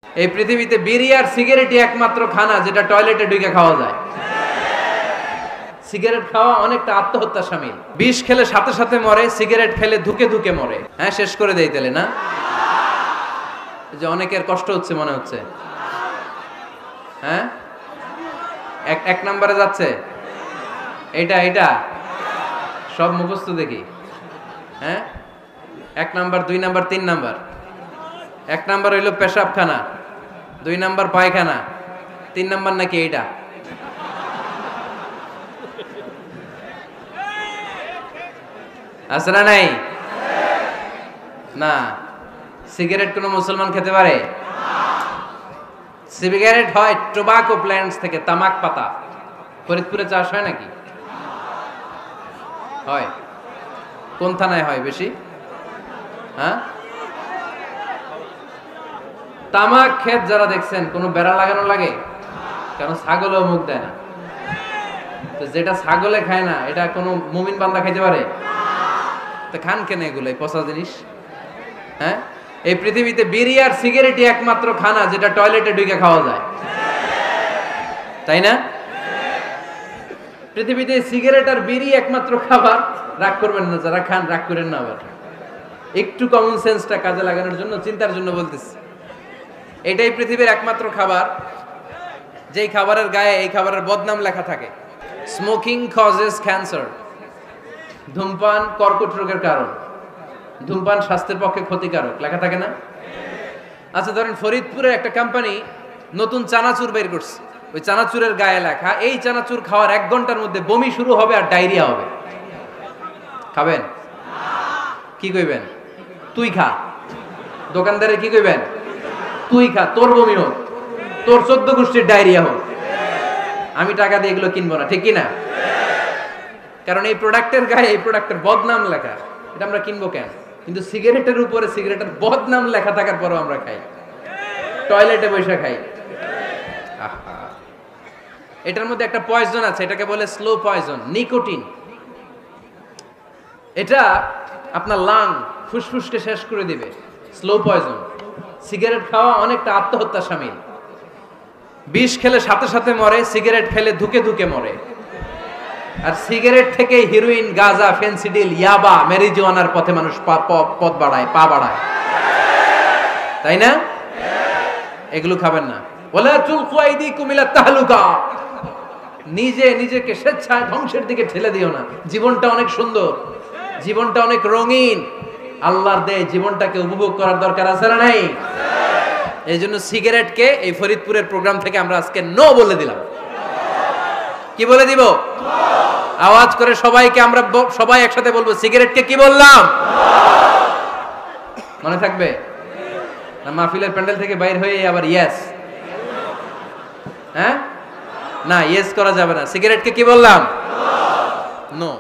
এই পৃথিবীতে বিড়ি আর সিগারেটই একমাত্র খানা যেটা টয়লেটে ঢুকে খাওয়া যায়। সিগারেট খাওয়া অনেকটা আত্মহত্যা শামিল। বিষ খেলে সাথে সাথে মরে, সিগারেট খেলে ধুকে ধুকে মরে। হ্যাঁ, শেষ করে দেই তাহলে না? যে অনেকের কষ্ট হচ্ছে মনে হচ্ছে। হ্যাঁ, এক নম্বরে যাচ্ছে এটা সব মুখস্থ দেখি। হ্যাঁ, 1 নাম্বার 2 নাম্বার 3 নাম্বার। 1 নাম্বার হইল পেশাবখানা, 2 নাম্বার পায়খানা, 3 নাম্বার নাকি এইটা। আছে না নাই? না। সিগারেট কোন মুসলমান খেতে পারে? সিগারেট হয় টোবাকো প্ল্যান্টস থেকে, তামাক পাতা। ফরিদপুরে চাষ হয় নাকি? হয়। কোন থানায় হয় বেশি? হ্যাঁ, তামাক ক্ষেত যারা দেখছেন কোন বেড়া লাগানো লাগে? কারণ ছাগলও মুখ দেয় না। তো যেটা ছাগলে খায় না এটা কোনো মুমিন বান্দা খাইতে পারে? তো খান কেন এগুলো, এই পচা জিনিস? হ্যাঁ, এই পৃথিবীতে বিড়ি আর সিগারেটই একমাত্র খানা যেটা টয়লেটে ঢুকে খাওয়া যায়, তাই না? পৃথিবীতে সিগারেট আর বিড়ি একমাত্র খাবার। রাগ করবেন না যারা খান, রাগ করেন না। আবার একটু কমন সেন্সটা কাজে লাগানোর জন্য, চিন্তার জন্য বলতেছি। এটাই পৃথিবীর একমাত্র খাবার যেই খাবারের গায়ে এই খাবারের বদনাম লেখা থাকে। Smoking causes cancer. ধূমপান কর্কট রোগের কারণ, ধূমপান স্বাস্থ্যের পক্ষে ক্ষতিকারক লেখা থাকে না? আচ্ছা, ধরেন ফরিদপুরের একটা কোম্পানি নতুন চানাচুর বের করছে। ওই চানাচুরের গায়ে লেখা এই চানাচুর খাওয়ার 1 ঘন্টার মধ্যে বমি শুরু হবে আর ডায়রিয়া হবে। খাবেন? কি কইবেন? তুই খা। দোকানদারে কি কইবেন? তুই খা, তোর বমি হোক, তোর 14 গোষ্ঠীর ডায়রিয়া হোক, আমি টাকা দিয়ে এগুলো কিনবো না। ঠিক কি না? কারণ এই প্রোডাক্টের গায়ে এই প্রোডাক্টের বদনাম লেখা, এটা আমরা কিনবো কেন? কিন্তু সিগারেটের উপরে সিগারেটের বদনাম লেখা থাকার পরও আমরা খাই, টয়লেটে বসে খাই। এটার মধ্যে একটা পয়জন আছে, এটাকে বলে স্লো পয়জন, নিকোটিন। এটা আপনার লাং, ফুসফুসকে শেষ করে দিবে। Slow poison. সিগারেট খাওয়া অনেকটা আত্মহত্যা শামিল। বিষ খেলে সাথে সাথে মরে, সিগারেট খেলে ধুকে ধুকে মরে। আর সিগারেট থেকে হিরোইন, গাঁজা, ফেন্সিডিল, ইয়াবা, ম্যারিজুয়ানার পথে মানুষ পথ বাড়ায়, পা বাড়ায়, তাই না? এগুলো খাবেন না। ওয়ালা তুলকু আইদিকুম ইলা তাহলুকা। নিজেকে স্বেচ্ছায় ধ্বংসের দিকে ঠেলে দিও না। জীবনটা অনেক সুন্দর, জীবনটা অনেক রঙিন। আল্লাহর দেয় জীবনটাকে উপভোগ করার দরকার আছে না নাই? এই জন্য সিগারেটকে এই ফরিদপুরের প্রোগ্রাম থেকে আমরা আজকে নো বলে দিলাম। কি বলে দিব? আওয়াজ করে সবাইকে আমরা সবাই একসাথে বলবো, সিগারেটকে কি বললাম? মনে থাকবে না? মাহফিলের প্যান্ডেল থেকে বাইর হয়ে আবার ইয়েস। হ্যাঁ, না, ইয়েস করা যাবে না। সিগারেটকে কি বললাম? নো।